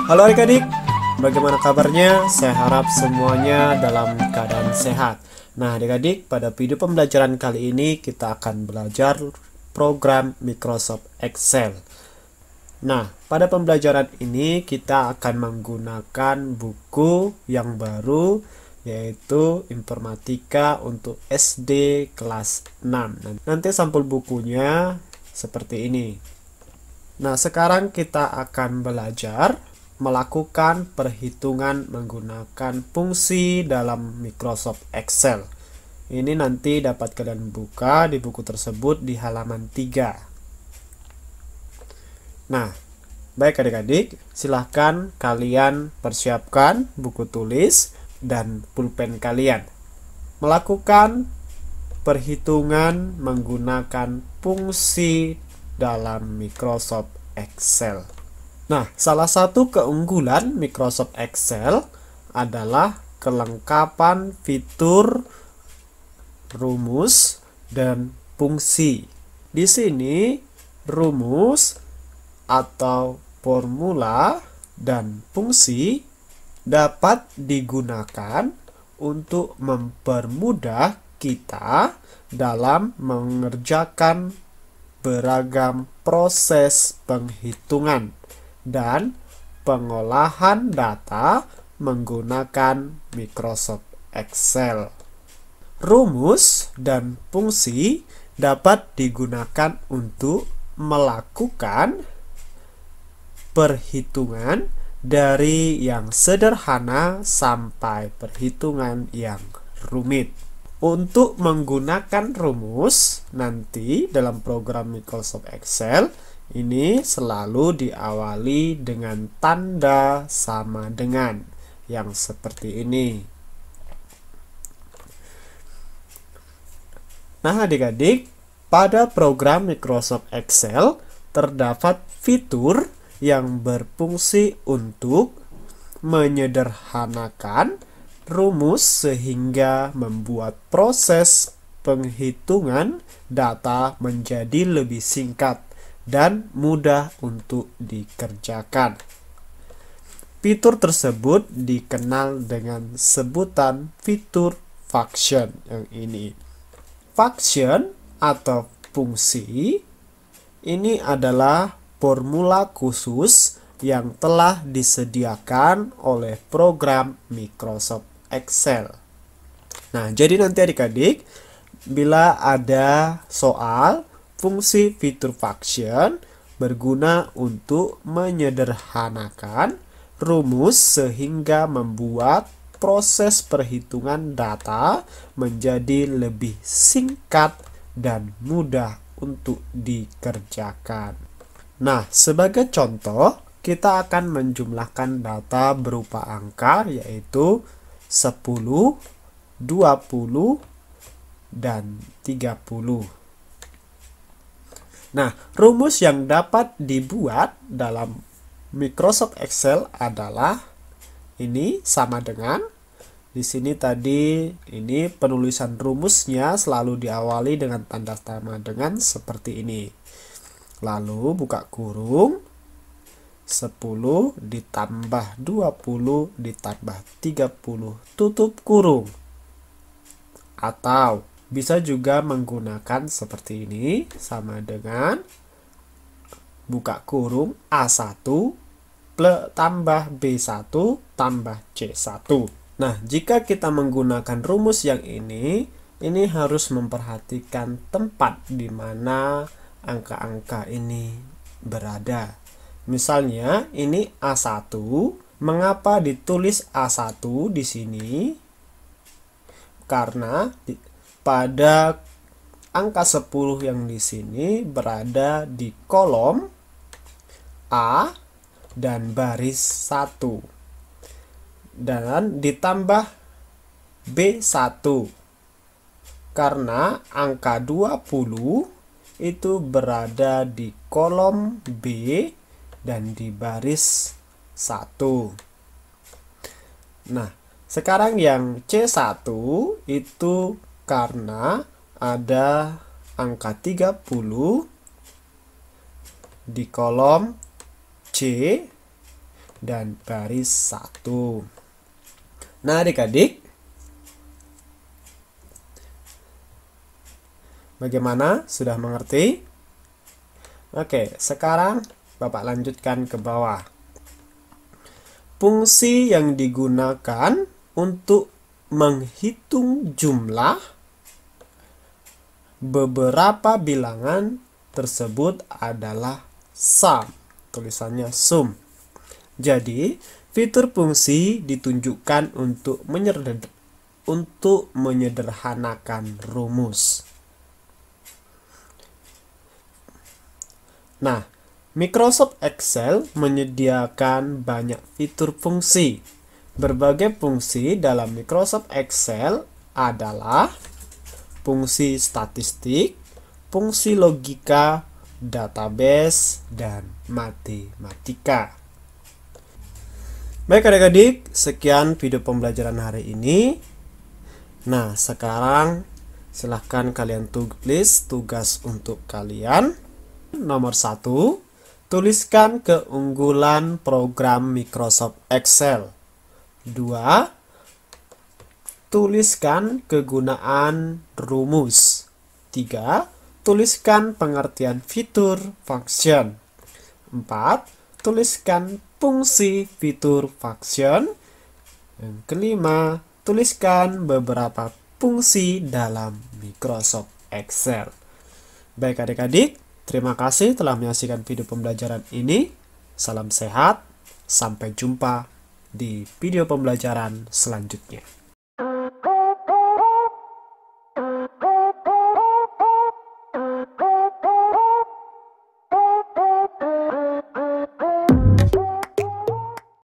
Halo adik-adik, bagaimana kabarnya? Saya harap semuanya dalam keadaan sehat. Nah adik-adik, pada video pembelajaran kali ini kita akan belajar program Microsoft Excel. Nah, pada pembelajaran ini kita akan menggunakan buku yang baru, yaitu Informatika untuk SD kelas 6. Nanti sampul bukunya seperti ini. Nah, sekarang kita akan belajar melakukan perhitungan menggunakan fungsi dalam Microsoft Excel. Ini nanti dapat kalian buka di buku tersebut di halaman 3. Nah, baik adik-adik, silahkan kalian persiapkan buku tulis dan pulpen kalian. Melakukan perhitungan menggunakan fungsi dalam Microsoft Excel. Nah, salah satu keunggulan Microsoft Excel adalah kelengkapan fitur, rumus, dan fungsi. Di sini, rumus atau formula dan fungsi dapat digunakan untuk mempermudah kita dalam mengerjakan beragam proses penghitungan dan pengolahan data menggunakan Microsoft Excel. Rumus dan fungsi dapat digunakan untuk melakukan perhitungan dari yang sederhana sampai perhitungan yang rumit. Untuk menggunakan rumus nanti dalam program Microsoft Excel ini selalu diawali dengan tanda sama dengan yang seperti ini. Nah adik-adik, pada program Microsoft Excel terdapat fitur yang berfungsi untuk menyederhanakan rumus sehingga membuat proses penghitungan data menjadi lebih singkat dan mudah untuk dikerjakan. Fitur tersebut dikenal dengan sebutan fitur function yang ini. Function atau fungsi ini adalah formula khusus yang telah disediakan oleh program Microsoft Excel. Nah, jadi nanti adik-adik, bila ada soal, fungsi fitur function berguna untuk menyederhanakan rumus sehingga membuat proses perhitungan data menjadi lebih singkat dan mudah untuk dikerjakan. Nah, sebagai contoh, kita akan menjumlahkan data berupa angka yaitu 10, 20, dan 30. Nah, rumus yang dapat dibuat dalam Microsoft Excel adalah ini sama dengan di sini tadi ini penulisan rumusnya selalu diawali dengan tanda sama dengan seperti ini. Lalu buka kurung 10 ditambah 20 ditambah 30 tutup kurung. Atau bisa juga menggunakan seperti ini, sama dengan buka kurung A1 tambah B1 tambah C1. Nah, jika kita menggunakan rumus yang ini harus memperhatikan tempat di mana angka-angka ini berada. Misalnya, ini A1, mengapa ditulis A1 di sini? Karena pada angka 10 yang di sini berada di kolom A dan baris 1 dan ditambah B1 karena angka 20 itu berada di kolom B dan di baris 1. Nah, sekarang yang C1 itu karena ada angka 30 di kolom C dan baris 1. Nah, adik-adik, bagaimana? Sudah mengerti? Oke, sekarang Bapak lanjutkan ke bawah. Fungsi yang digunakan untuk menghitung jumlah beberapa bilangan tersebut adalah sum. Tulisannya sum. Jadi, fitur fungsi ditunjukkan untuk menyederhanakan rumus. Nah, Microsoft Excel menyediakan banyak fitur fungsi. Berbagai fungsi dalam Microsoft Excel adalah fungsi statistik, fungsi logika, database, dan matematika. Baik adik-adik, sekian video pembelajaran hari ini. Nah, sekarang silahkan kalian tulis tugas untuk kalian. Nomor 1, tuliskan keunggulan program Microsoft Excel. 2, tuliskan kegunaan rumus. 3, tuliskan pengertian fitur function. 4, tuliskan fungsi fitur function. Yang kelima, tuliskan beberapa fungsi dalam Microsoft Excel. Baik adik-adik, terima kasih telah menyaksikan video pembelajaran ini. Salam sehat, sampai jumpa di video pembelajaran selanjutnya.